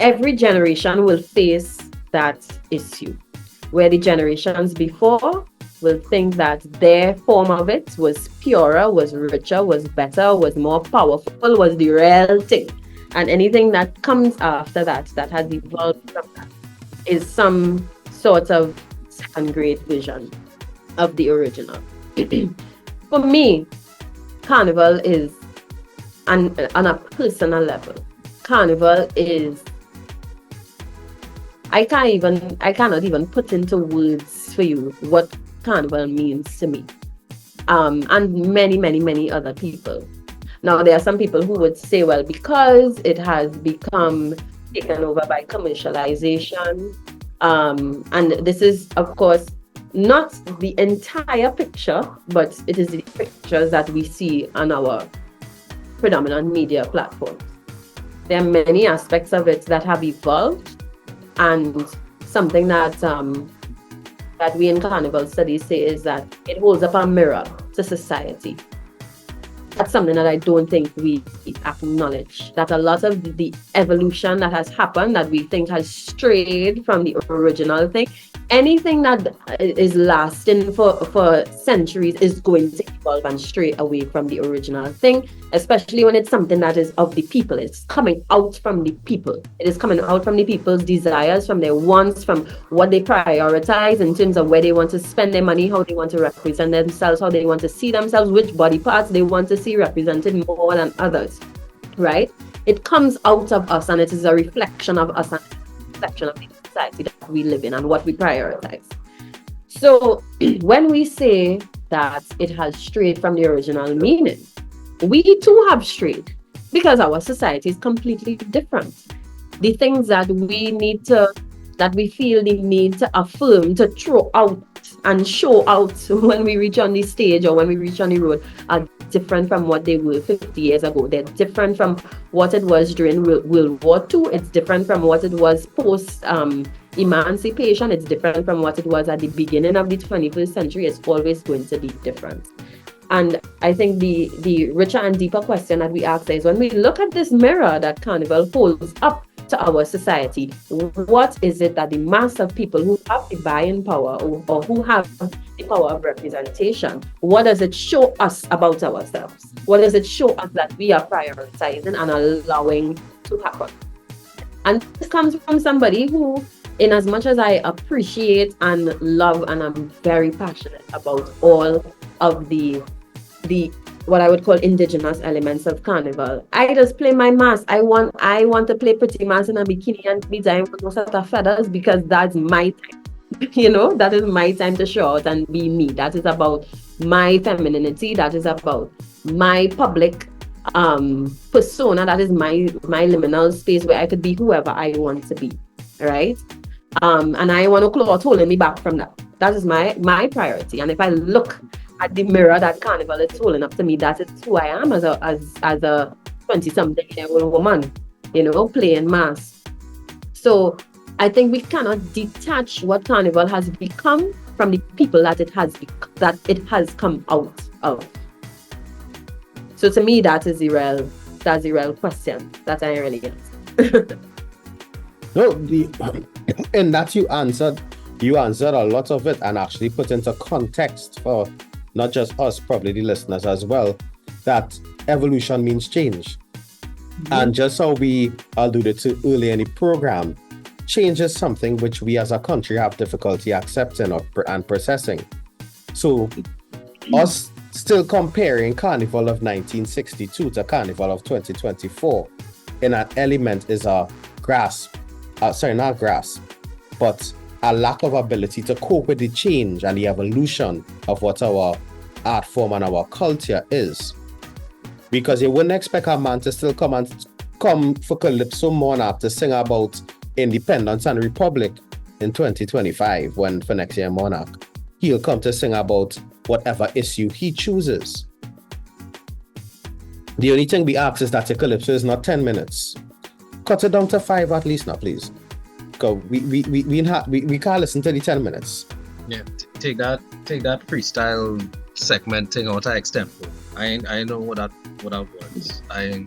every generation will face that issue, where the generations before will think that their form of it was purer, was richer, was better, was more powerful, was the real thing. And anything that comes after that has evolved from that, is some sort of second-grade vision of the original. For me, Carnival is, on a personal level, Carnival is, I cannot even put into words for you what Carnival means to me, and many other people. Now, there are some people who would say, well, because it has become taken over by commercialization, and this is, of course, not the entire picture, but it is the pictures that we see on our predominant media platforms. There are many aspects of it that have evolved, and something that we in Carnival Studies say is that it holds up a mirror to society. That's something that I don't think we acknowledge, that a lot of the evolution that has happened, that we think has strayed from the original thing, anything that is lasting for centuries is going to evolve and stray away from the original thing, especially when it's something that is of the people. It's coming out from the people. It is coming out from the people's desires, from their wants, from what they prioritize in terms of where they want to spend their money, how they want to represent themselves, how they want to see themselves, which body parts they want to see represented more than others, right? It comes out of us, and it is a reflection of us and a reflection of the society that we live in and what we prioritize. So when we say that it has strayed from the original meaning, we too have strayed, because our society is completely different. The things that we feel the need to affirm, to throw out and show out when we reach on the stage or when we reach on the road are different from what they were 50 years ago. They're different from what it was during World War II. It's different from what it was post emancipation. It's different from what it was at the beginning of the 21st century. It's always going to be different. And I think the richer and deeper question that we ask is, when we look at this mirror that Carnival holds up to our society, what is it that the mass of people who have the buying power or who have the power of representation, what does it show us about ourselves? What does it show us that we are prioritizing and allowing to happen? And this comes from somebody who in as much as I appreciate and love, and I'm very passionate about all of the what I would call indigenous elements of carnival, I just play my mask. I want to play pretty mask in a bikini and be dying with no set of feathers, because that's my time. That is my time to show out and be me. That is about my femininity. That is about my public persona. That is my liminal space where I could be whoever I want to be, right? And I want to clothe holding me back from that. That is my priority. And if I look at the mirror that carnival is holding up to me, that is who I am as a 20-something-year-old woman, playing mass. So I think we cannot detach what carnival has become from the people that it has come out of. So to me, that's the real question that I really ask. No, in that you answered a lot of it, and actually put into context for not just us, probably the listeners as well, that evolution means change. Mm-hmm. And just how we alluded to earlier in the program, change is something which we as a country have difficulty accepting and processing. So us still comparing Carnival of 1962 to Carnival of 2024 in an element is a but a lack of ability to cope with the change and the evolution of what our art form and our culture is. Because you wouldn't expect a man to still come for Calypso Monarch to sing about independence and republic in 2025, when for next year Monarch, he'll come to sing about whatever issue he chooses. The only thing we ask is that the Calypso is not 10 minutes. Cut it down to 5 at least now, please. Because we can't listen to the 10 minutes. Yeah, take that freestyle segment thing out of extempo. I know what that was. I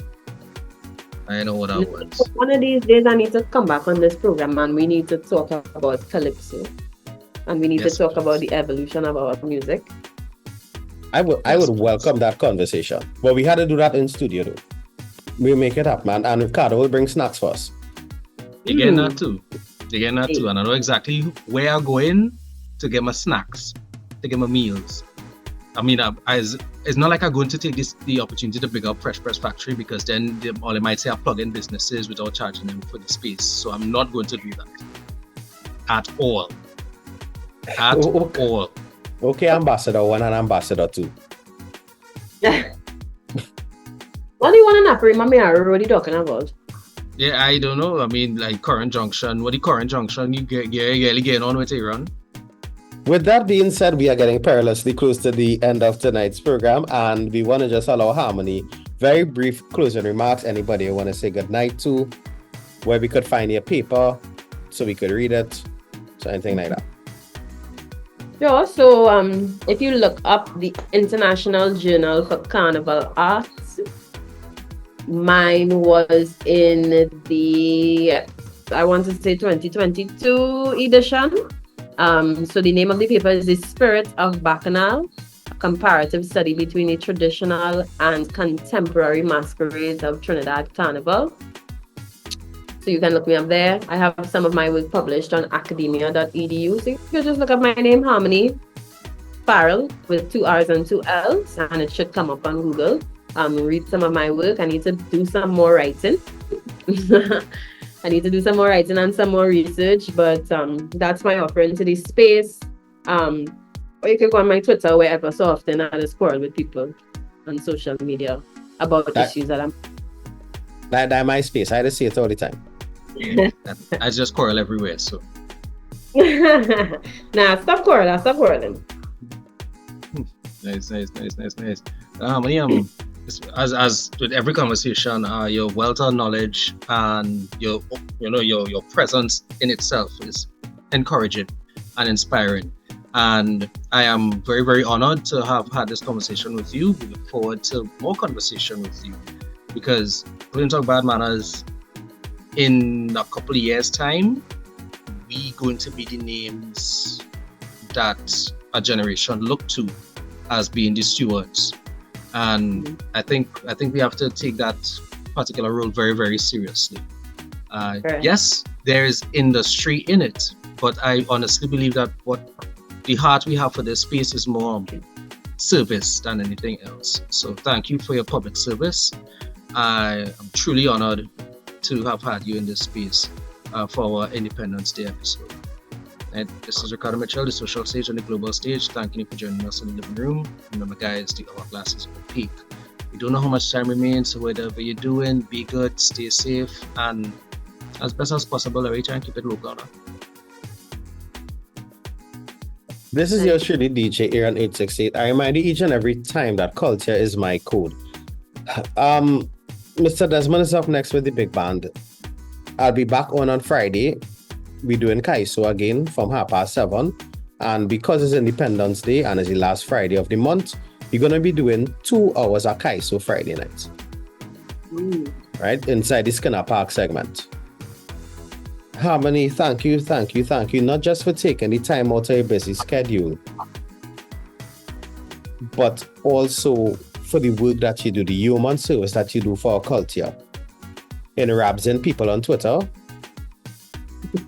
know what that was. One of these days I need to come back on this program and we need to talk about Calypso. And we need to talk about the evolution of our music. I would welcome that conversation. But we had to do that in studio though. We'll make it up, man. And Ricardo will bring snacks for us. You're getting that too. And I know exactly where I'm going to get my snacks, to get my meals. I mean, it's not like I'm going to take the opportunity to big up Fresh Press Factory, because then they might say I plug in businesses without charging them for the space. So I'm not going to do that at all. All. Okay, Ambassador 1 and Ambassador 2. What do you want to know? Remember, I already talking about. Yeah, I don't know. I mean, like Current Junction. What the Current Junction you getting on with Aaron? With that being said, we are getting perilously close to the end of tonight's program, and we want to just allow Harmony very brief closing remarks. Anybody you want to say goodnight to, where we could find your paper so we could read it, so anything like that. Sure. So if you look up the International Journal for Carnival Arts, mine was in the, I want to say 2022 edition. So the name of the paper is The Spirit of Bacchanal, a comparative study between the traditional and contemporary masquerades of Trinidad Carnival. So you can look me up there. I have some of my work published on academia.edu. So you can just look up my name, Harmony Farrell, with 2 R's and 2 L's, and it should come up on Google. Read some of my work. I need to do some more writing. I need to do some more writing and some more research, but that's my offering to this space. Or you can go on my Twitter, wherever so often I just quarrel with people on social media about issues that I'm... That's my space. I just see it all the time. I just quarrel everywhere, so... Nah, stop quarreling. Nice. As with every conversation, your wealth of knowledge and your presence in itself is encouraging and inspiring. And I am very, very honored to have had this conversation with you. We look forward to more conversation with you, because Plain Talk Bad Manners, in a couple of years' time, we going to be the names that a generation look to as being the stewards. And I think we have to take that particular role very, very seriously. Yes, there's industry in it. But I honestly believe that what the heart we have for this space is more service than anything else. So thank you for your public service. I am truly honored to have had you in this space for our Independence Day episode. And this is Ricardo Mitchell, the social stage and the global stage. Thanking you for joining us in the living room. Remember, guys, the hourglass is peak. We don't know how much time remains, so whatever you're doing, be good, stay safe, and as best as possible, every time keep it local. This is your truly DJ Aaron868. I remind you each and every time that culture is my code. Mr. Desmond is up next with the big band. I'll be back on Friday. We're doing Kaiso again from 7:30. And because it's Independence Day and it's the last Friday of the month, we're going to be doing 2 hours of Kaiso Friday night. Right? Inside the Skinner Park segment. Harmony, thank you. Not just for taking the time out of your busy schedule, but also for the work that you do, the human service that you do for our culture. Interrupting people on Twitter,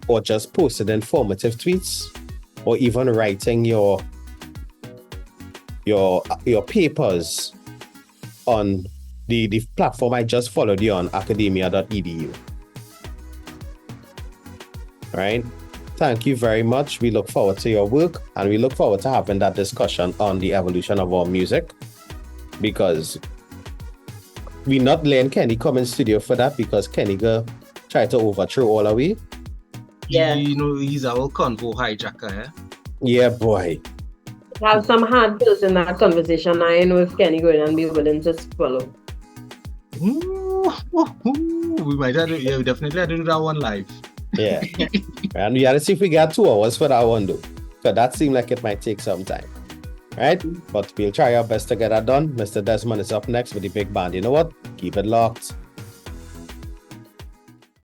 or just posting informative tweets, or even writing your papers on the platform I just followed you on, academia.edu. Right? Thank you very much. We look forward to your work, and we look forward to having that discussion on the evolution of our music, because we not letting Kenny come in studio for that, because Kenny go try to overthrow all of we. Yeah. You know, he's a whole convo hijacker, eh? Yeah, boy. Have some hard pills in that conversation. I know if Kenny going and be willing to swallow. We might have to, we definitely have to do that one live. Yeah. And we had to see if we got 2 hours for that one, though. Because that seemed like it might take some time. Right? But we'll try our best to get that done. Mr. Desmond is up next with the big band. You know what? Keep it locked.